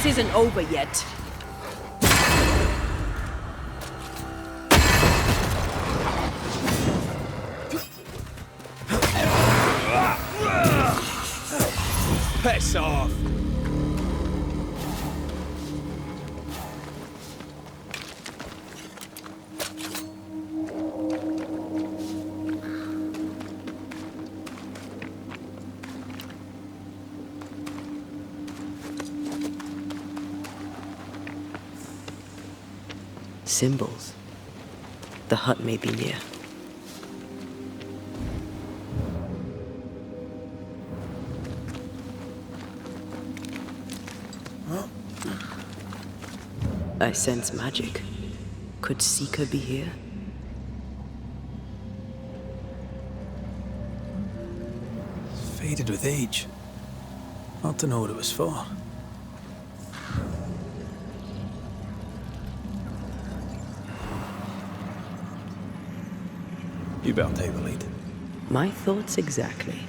This isn't over yet. Piss off! Symbols. The hut may be near. I sense magic. Could Seeker be here? Faded with age. Hard to know what it was for. You better take the lead. My thoughts exactly.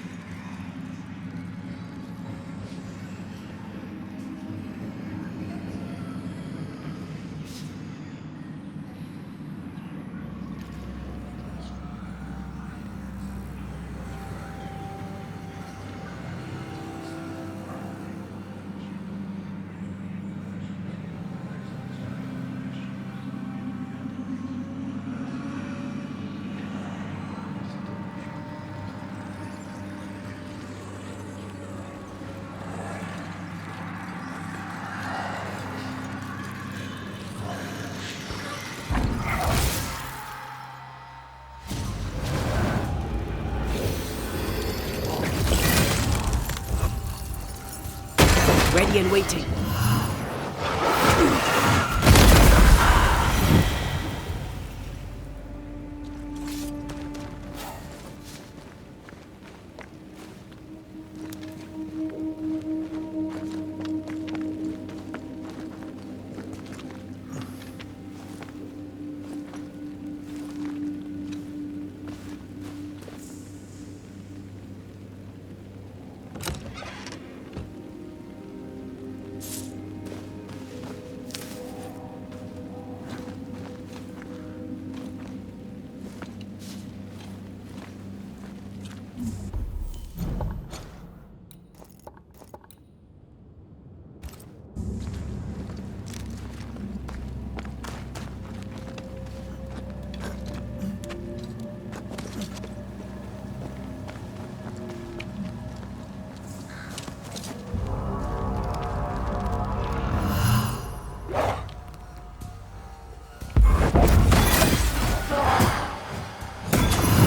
Ready and waiting.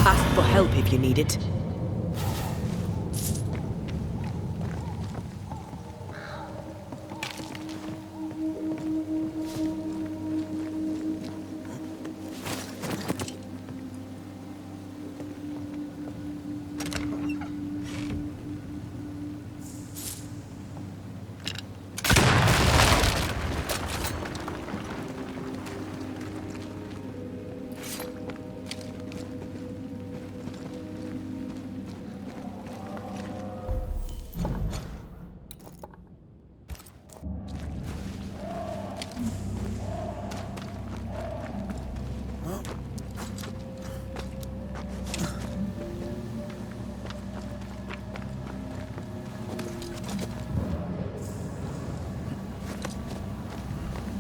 Ask for help if you need it.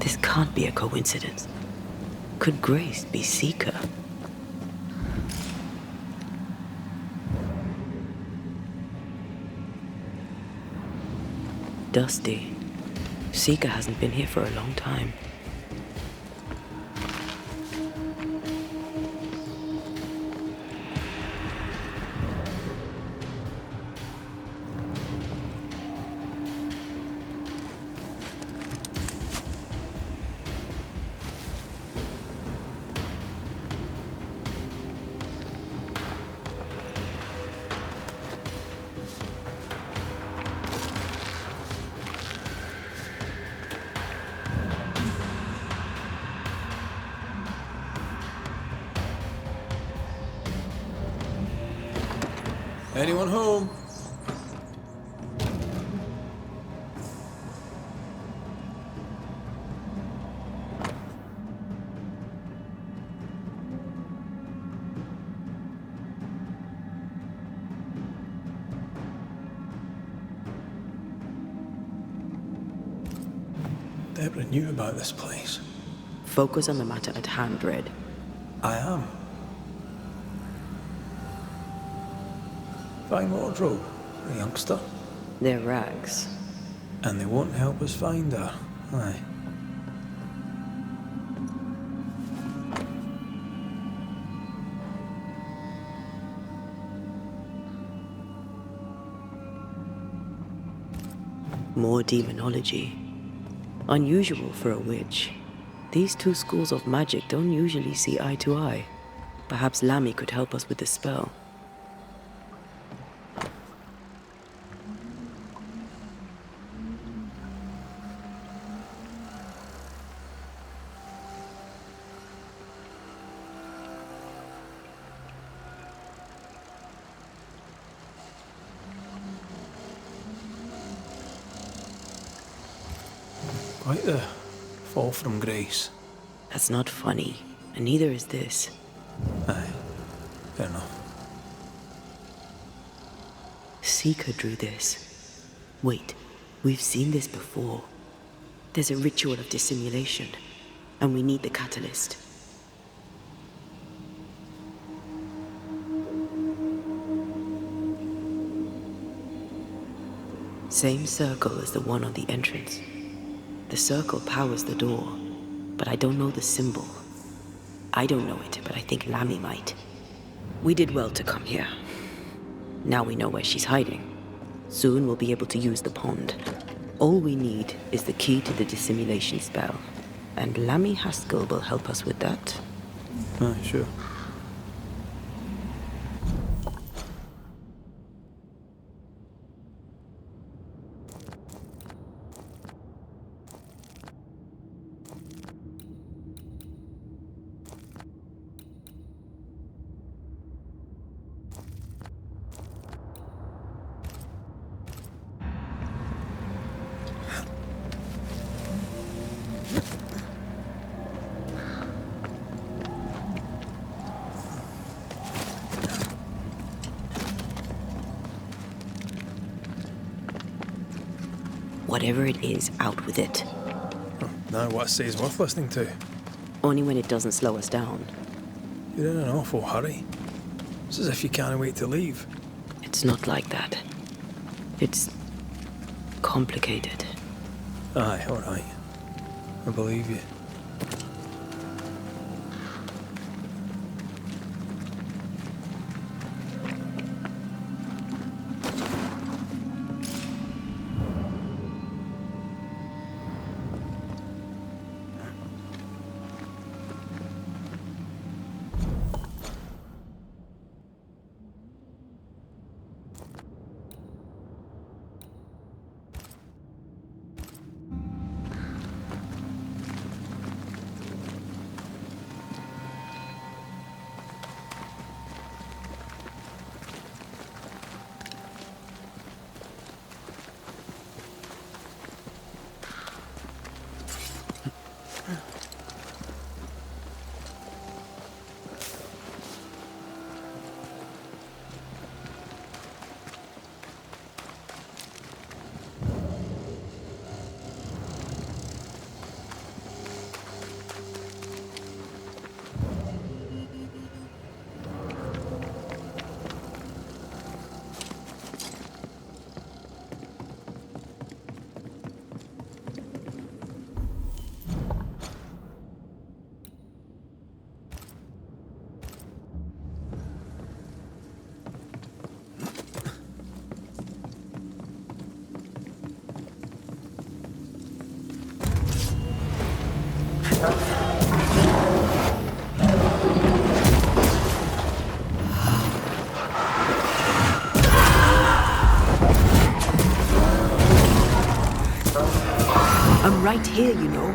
This can't be a coincidence. Could Grace be Seeker? Dusty. Seeker hasn't been here for a long time. Anyone home? wondering you about this place. Focus on the matter at hand, Red. I am. Fine wardrobe for a youngster. They're rags. And they won't help us find her. Aye. More demonology. Unusual for a witch. These two schools of magic don't usually see eye to eye. Perhaps Lammy could help us with the spell. Quite the fall from grace. That's not funny, and neither is this. Aye, fair enough. Seeker drew this. Wait, we've seen this before. There's a ritual of dissimulation, and we need the catalyst. Same circle as the one on the entrance. The circle powers the door, but I don't know the symbol. I don't know it, but I think Lammy might. We did well to come here. Now we know where she's hiding. Soon we'll be able to use the pond. All we need is the key to the dissimulation spell, and Lammy Haskell will help us with that. Aye, sure. Whatever it is, out with it. Now what I say is worth listening to. Only when it doesn't slow us down. You're in an awful hurry. It's as if you can't wait to leave. It's not like that. It's complicated. Aye, alright. I believe you. I'm right here, you know.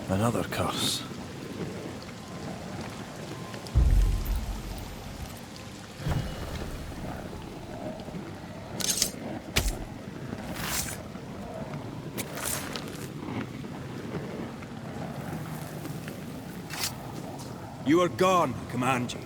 Another curse. You are gone, Comanche.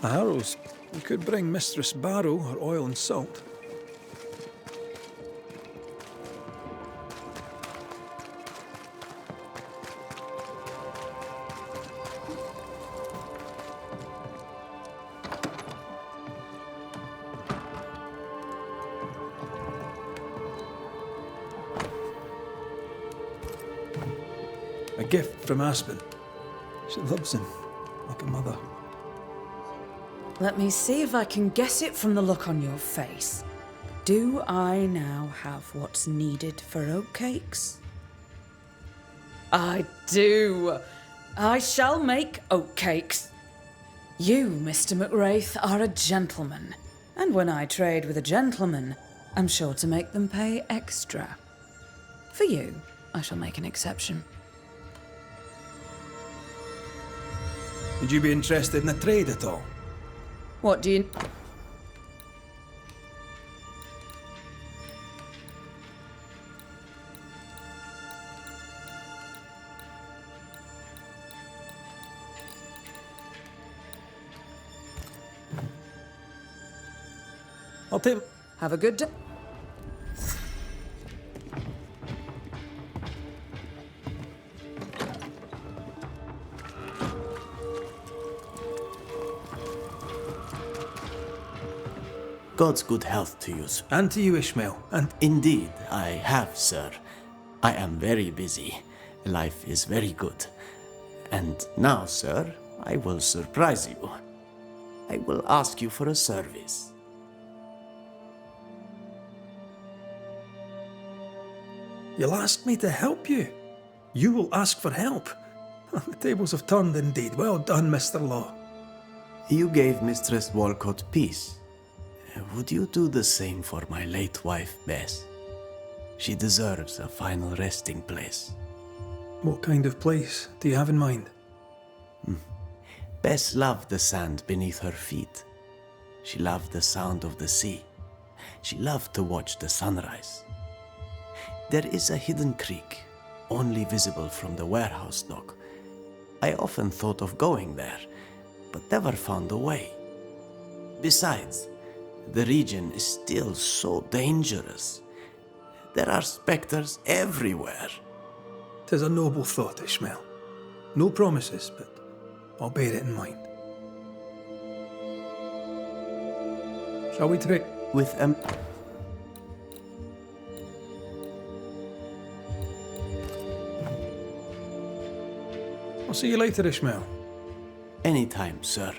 Arrows. We could bring Mistress Barrow her oil and salt. A gift from Aspen. She loves him like a mother. Let me see if I can guess it from the look on your face. Do I now have what's needed for oatcakes? I do. I shall make oatcakes. You, Mr. McWraith, are a gentleman. And when I trade with a gentleman, I'm sure to make them pay extra. For you, I shall make an exception. Would you be interested in a trade at all? What do you... I'll take... Have a good day. God's good health to you, sir. And to you, Ishmael. And Indeed, I have, sir. I am very busy. Life is very good. And now, sir, I will surprise you. I will ask you for a service. you'll ask me to help you. You will ask for help. The tables have turned indeed. Well done, Mr. Law. You gave Mistress Walcott peace. Would you do the same for my late wife, Bess? She deserves a final resting place. What kind of place do you have in mind? Bess loved the sand beneath her feet. She loved the sound of the sea. She loved to watch the sunrise. There is a hidden creek, only visible from the warehouse dock. I often thought of going there, but never found a way. Besides, the region is still so dangerous. There are specters everywhere. 'Tis a noble thought, Ishmael. No promises, but I'll bear it in mind. Shall we trade? With I'll see you later, Ishmael. anytime, sir.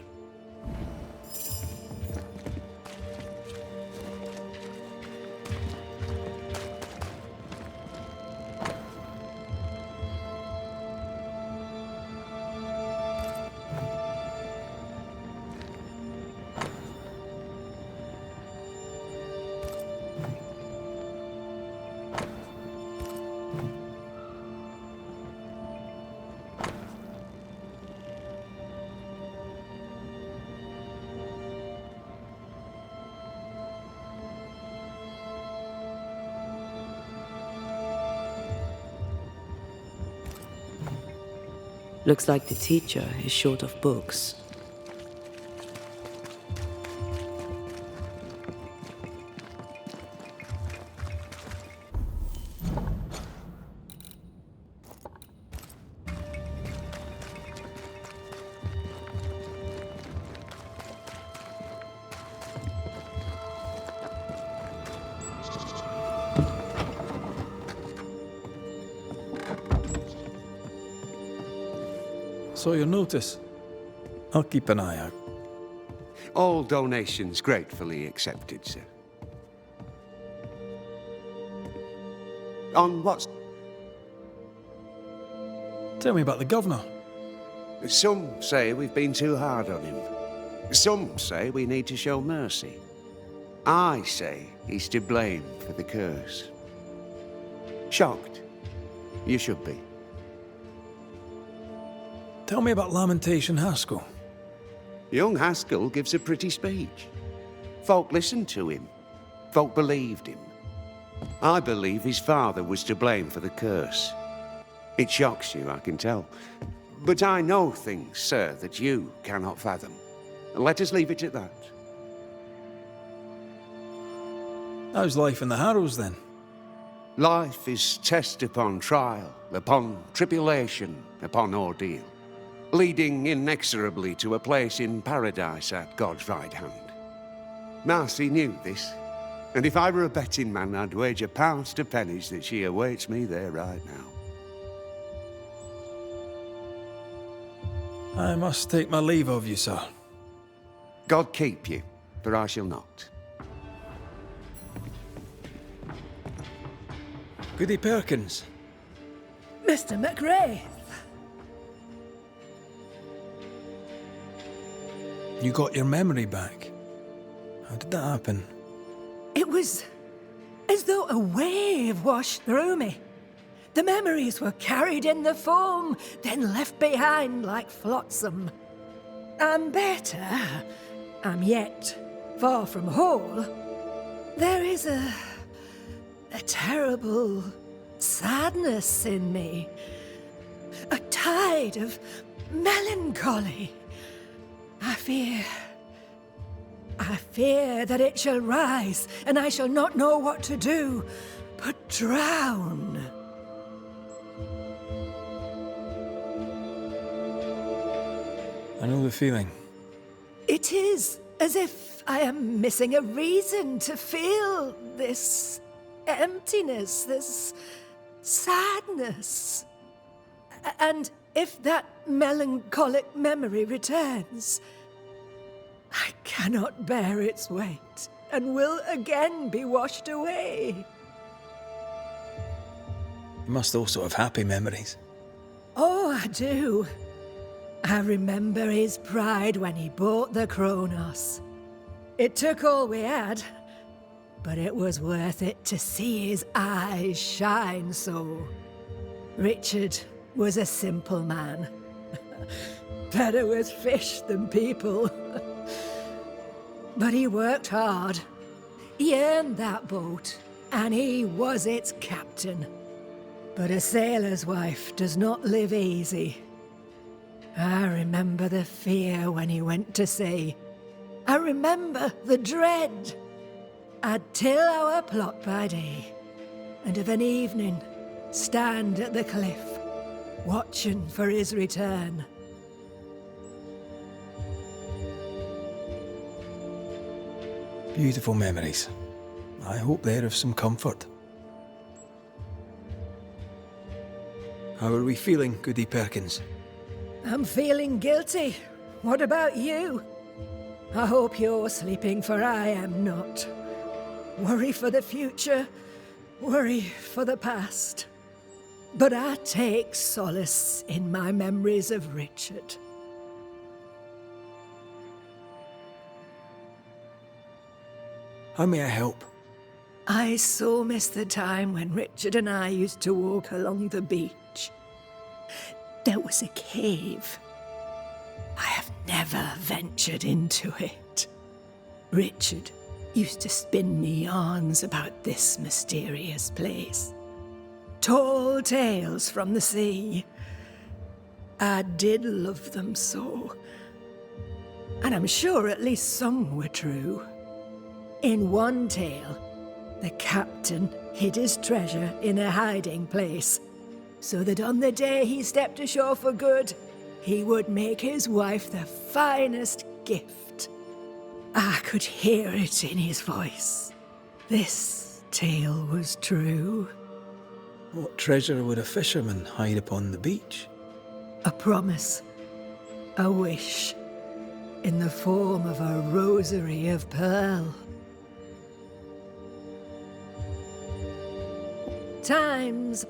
Looks like the teacher is short of books. Saw your notice. I'll keep an eye out. All donations gratefully accepted, sir. On what's... Tell me about the governor. Some say we've been too hard on him. Some say we need to show mercy. I say he's to blame for the curse. Shocked. You should be. Tell me about Lamentation Haskell. Young Haskell gives a pretty speech. Folk listened to him. Folk believed him. I believe his father was to blame for the curse. It shocks you, I can tell. But I know things, sir, that you cannot fathom. Let us leave it at that. How's life in the Harrows, then? Life is test upon trial, upon tribulation, upon ordeal, leading inexorably to a place in paradise at God's right hand. Marcy knew this, and if I were a betting man, I'd wager pounds to pennies that she awaits me there right now. I must take my leave of you, sir. God keep you, for I shall not. Goody Perkins. Mr. McRae. You got your memory back. How did that happen? It was as though a wave washed through me. The memories were carried in the foam, then left behind like flotsam. I'm better. I'm yet far from whole. There is a terrible sadness in me. A tide of melancholy. I fear that it shall rise, and I shall not know what to do, but drown. I know the feeling. It is as if I am missing a reason to feel this emptiness, this sadness. And if that melancholic memory returns, I cannot bear its weight and will again be washed away. You must also have happy memories. Oh, I do. I remember his pride when he bought the Kronos. It took all we had, but it was worth it to see his eyes shine so. Richard was a simple man. Better with fish than people. But he worked hard. He earned that boat, and he was its captain. But a sailor's wife does not live easy. I remember the fear when he went to sea. I remember the dread. I'd till our plot by day, and of an evening stand at the cliff, watching for his return. Beautiful memories. I hope they're of some comfort. How are we feeling, Goody Perkins? I'm feeling guilty. What about you? I hope you're sleeping, for I am not. Worry for the future, worry for the past. But I take solace in my memories of Richard. How may I help? I so miss the time when Richard and I used to walk along the beach. There was a cave. I have never ventured into it. Richard used to spin me yarns about this mysterious place. Tall tales from the sea. I did love them so. And I'm sure at least some were true. In one tale, the captain hid his treasure in a hiding place, so that on the day he stepped ashore for good, he would make his wife the finest gift. I could hear it in his voice. This tale was true. What treasure would a fisherman hide upon the beach? A promise, a wish, in the form of a rosary of pearl. Times.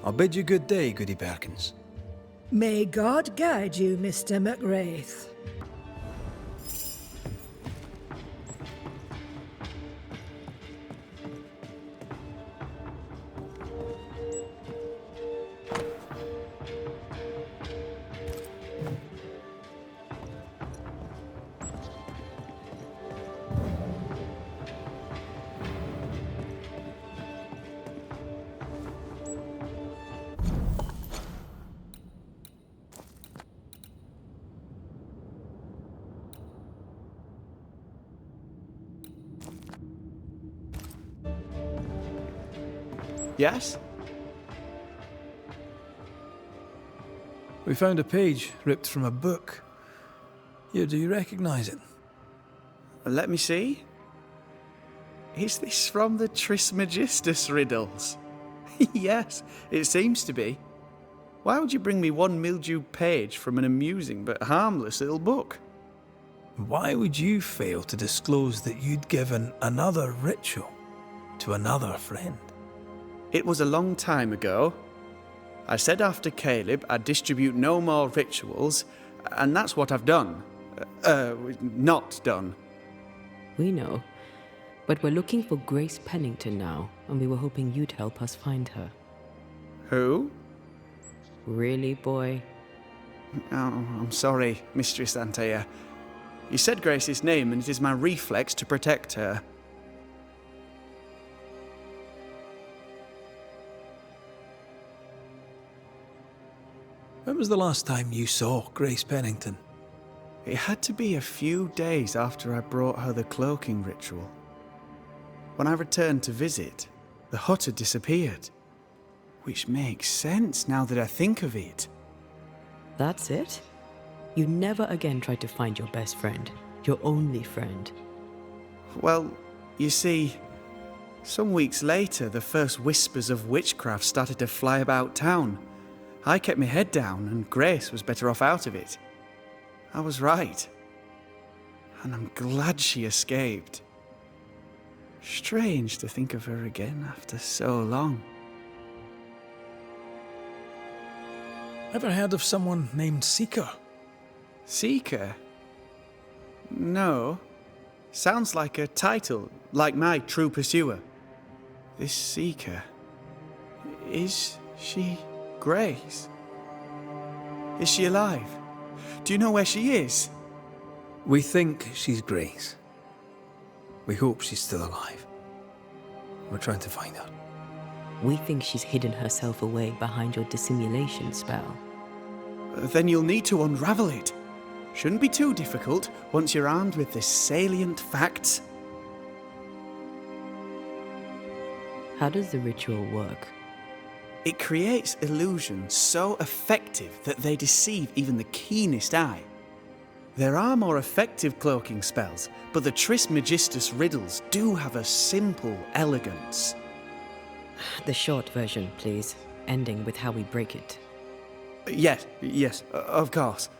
I'll bid you good day, Goody Perkins. May God guide you, Mr. McWraith. Yes? We found a page ripped from a book. Here, do you recognize it? Let me see. Is this from the Trismegistus riddles? Yes, it seems to be. Why would you bring me one mildewed page from an amusing but harmless little book? Why would you fail to disclose that you'd given another ritual to another friend? It was a long time ago. I said after Caleb I'd distribute no more rituals, and that's what I've done. Not done. We know. But we're looking for Grace Pennington now, and we were hoping you'd help us find her. Who? Really, boy? Oh, I'm sorry, Mistress Antea. You said Grace's name, and it is my reflex to protect her. When was the last time you saw Grace Pennington? It had to be a few days after I brought her the cloaking ritual. When I returned to visit, the hut had disappeared. Which makes sense now that I think of it. That's it? You never again tried to find your best friend, your only friend. Well, you see, some weeks later, the first whispers of witchcraft started to fly about town. I kept my head down, and Grace was better off out of it. I was right. And I'm glad she escaped. Strange to think of her again after so long. Ever heard of someone named Seeker? Seeker? No. Sounds like a title, like my True Pursuer. This Seeker. Is she Grace? Is she alive? Do you know where she is? We think she's Grace. We hope she's still alive. We're trying to find her. We think she's hidden herself away behind your dissimulation spell. Then you'll need to unravel it. Shouldn't be too difficult once you're armed with the salient facts. How does the ritual work? It creates illusions so effective that they deceive even the keenest eye. There are more effective cloaking spells, but the Trismegistus riddles do have a simple elegance. The short version, please, ending with how we break it. Yes, of course.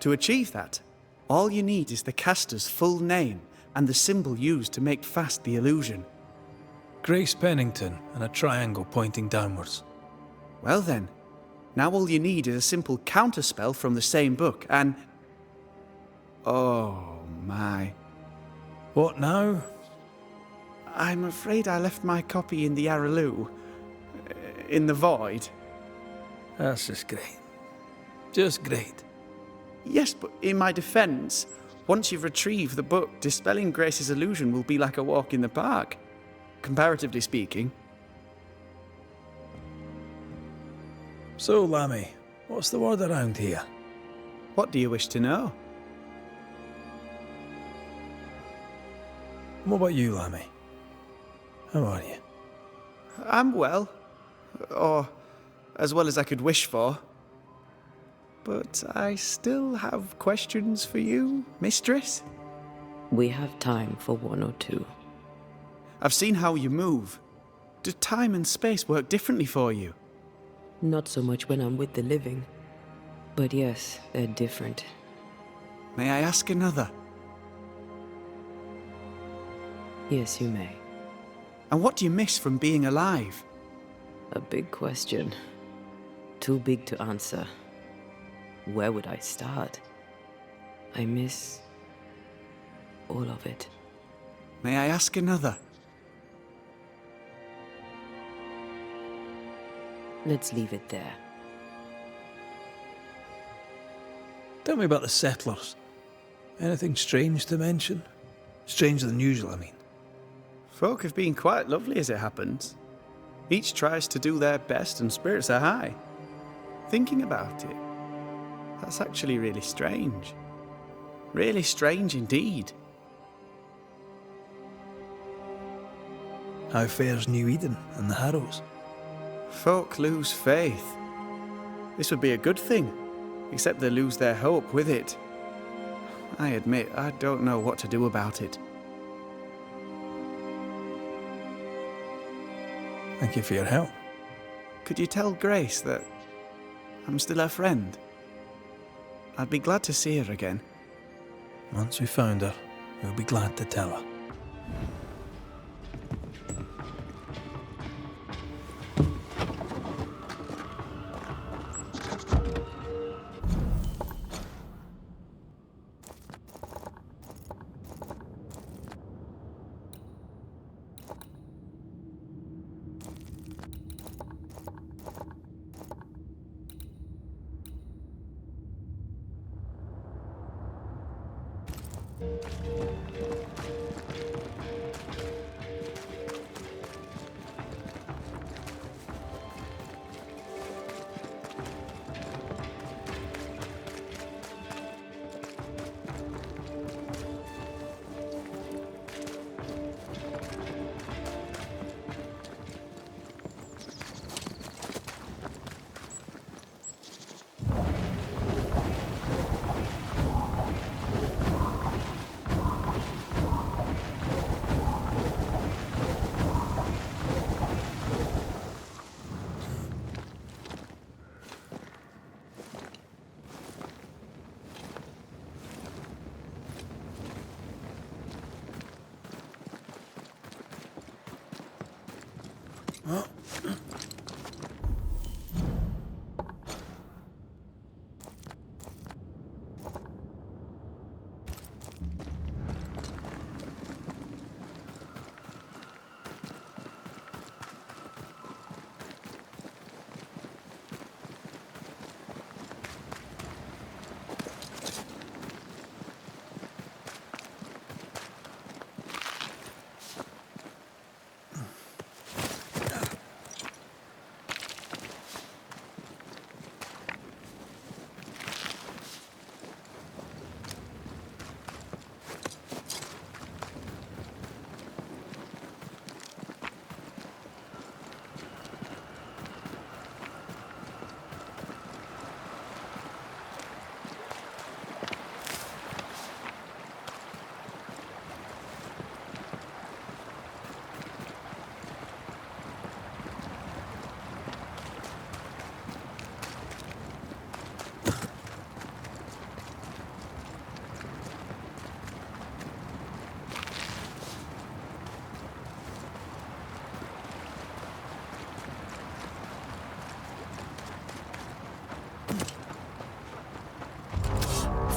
To achieve that, all you need is the caster's full name and the symbol used to make fast the illusion. Grace Pennington and a triangle pointing downwards. Well then, now all you need is a simple counterspell from the same book and... Oh my. What now? I'm afraid I left my copy in the Araloo. In the void. That's just great. Just great. Yes, but in my defense, once you've retrieved the book, dispelling Grace's illusion will be like a walk in the park. Comparatively speaking. So, Lammy, what's the word around here? What do you wish to know? What about you, Lammy? How are you? I'm well. Or as well as I could wish for. But I still have questions for you, mistress. We have time for one or two. I've seen how you move. Do time and space work differently for you? Not so much when I'm with the living. But yes, they're different. May I ask another? Yes, you may. And what do you miss from being alive? A big question. Too big to answer. Where would I start? I miss all of it. May I ask another? Let's leave it there. Tell me about the settlers. Anything strange to mention? Stranger than usual, I mean. Folk have been quite lovely as it happens. Each tries to do their best and spirits are high. Thinking about it, that's actually really strange. Really strange indeed. How fares New Eden and the Harrows? Folk lose faith. This would be a good thing, except they lose their hope with it. I admit, I don't know what to do about it. Thank you for your help. Could you tell Grace that I'm still her friend? I'd be glad to see her again. Once we found her, we'll be glad to tell her.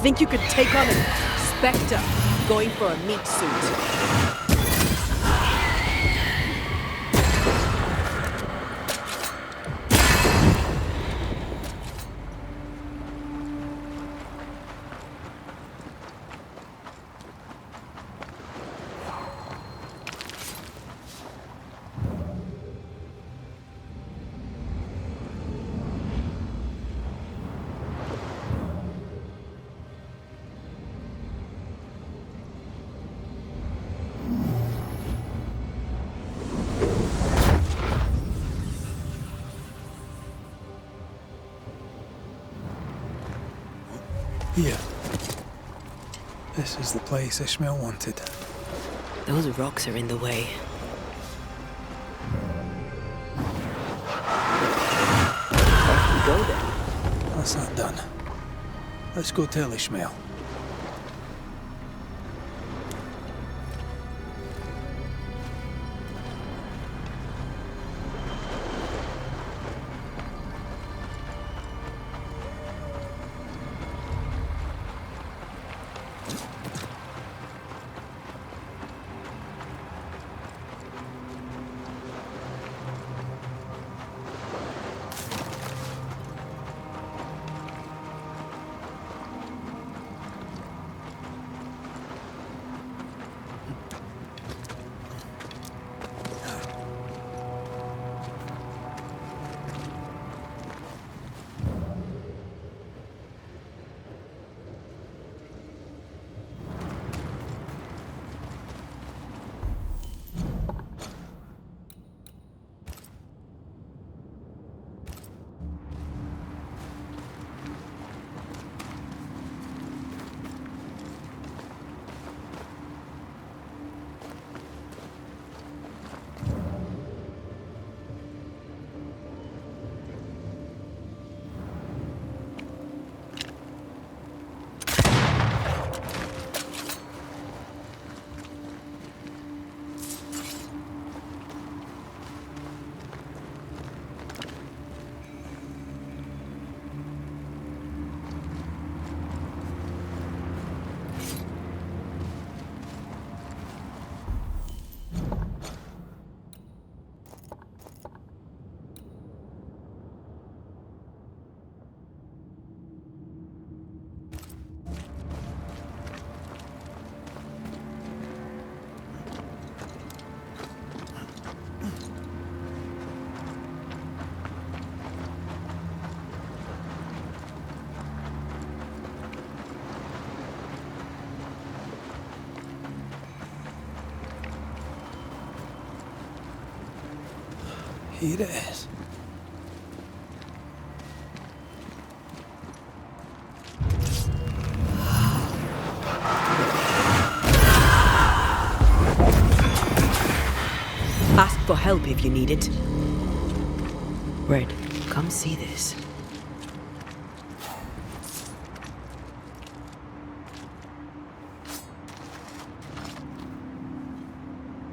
Think you could take on a Spectre going for a meat suit? Here. This is the place Ishmael wanted. Those rocks are in the way. Off we go then. That's that done. Let's go tell Ishmael. Here it is. Ask for help if you need it. Red, come see this.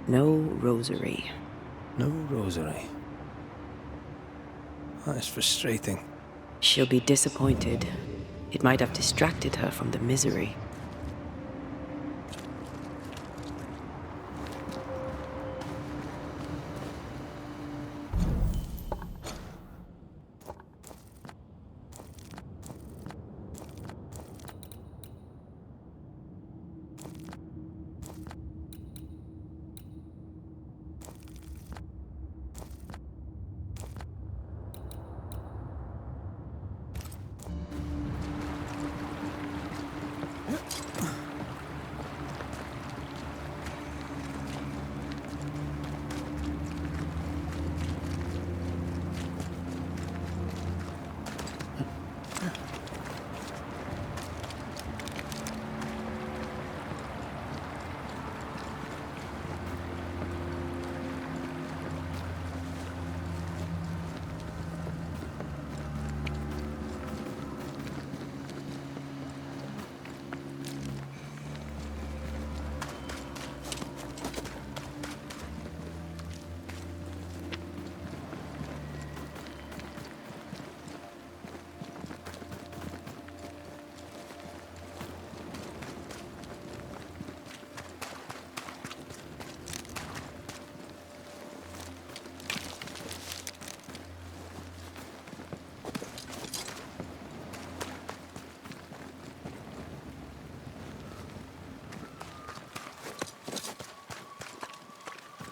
No rosary. No rosary. That is frustrating. She'll be disappointed. It might have distracted her from the misery.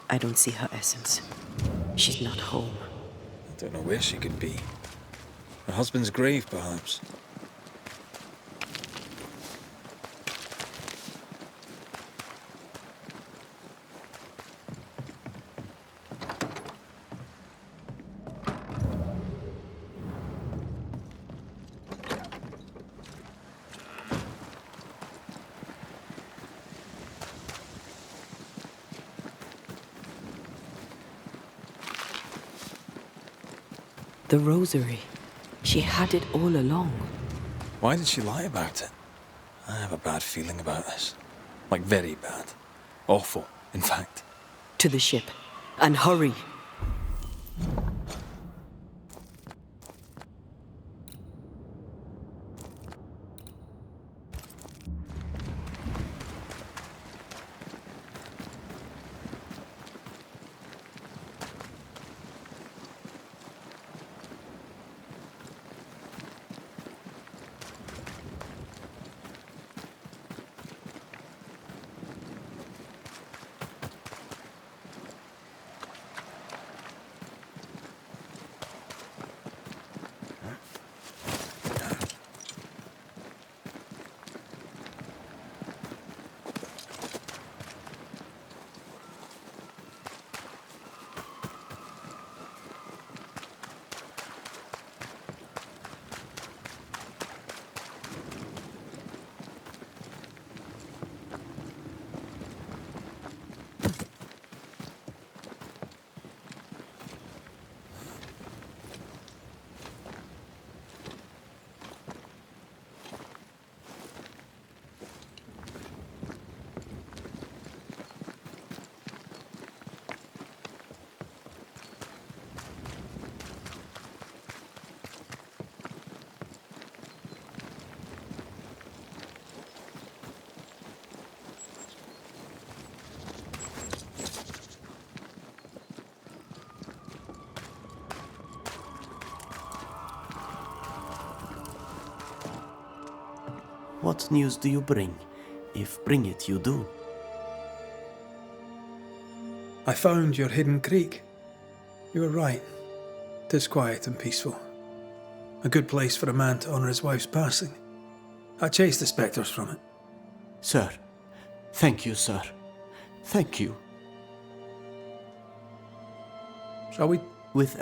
I don't see her essence. She's not home. I don't know where she could be. Her husband's grave, perhaps. The rosary. She had it all along. Why did she lie about it? I have a bad feeling about this. Like, very bad. Awful, in fact. To the ship. And hurry. What news do you bring, if bring it you do? I found your hidden creek. You were right. 'Tis quiet and peaceful. A good place for a man to honour his wife's passing. I chased the spectres from it. Sir, thank you, sir. Thank you. Shall we? With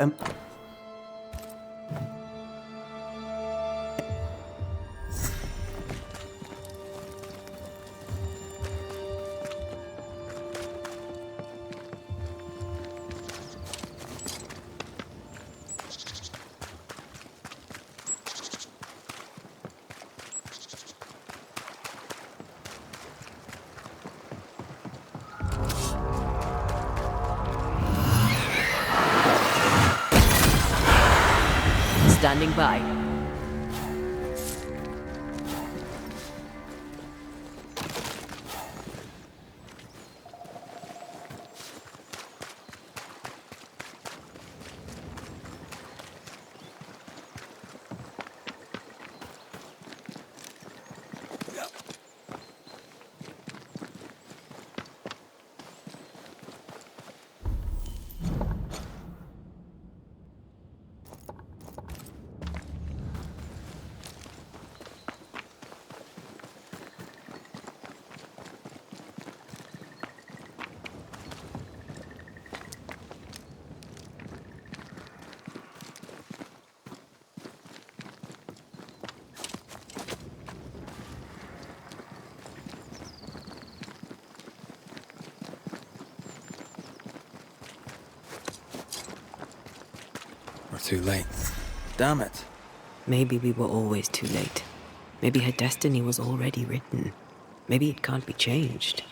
Standing by. We're too late. Damn it. Maybe we were always too late. Maybe her destiny was already written. Maybe it can't be changed.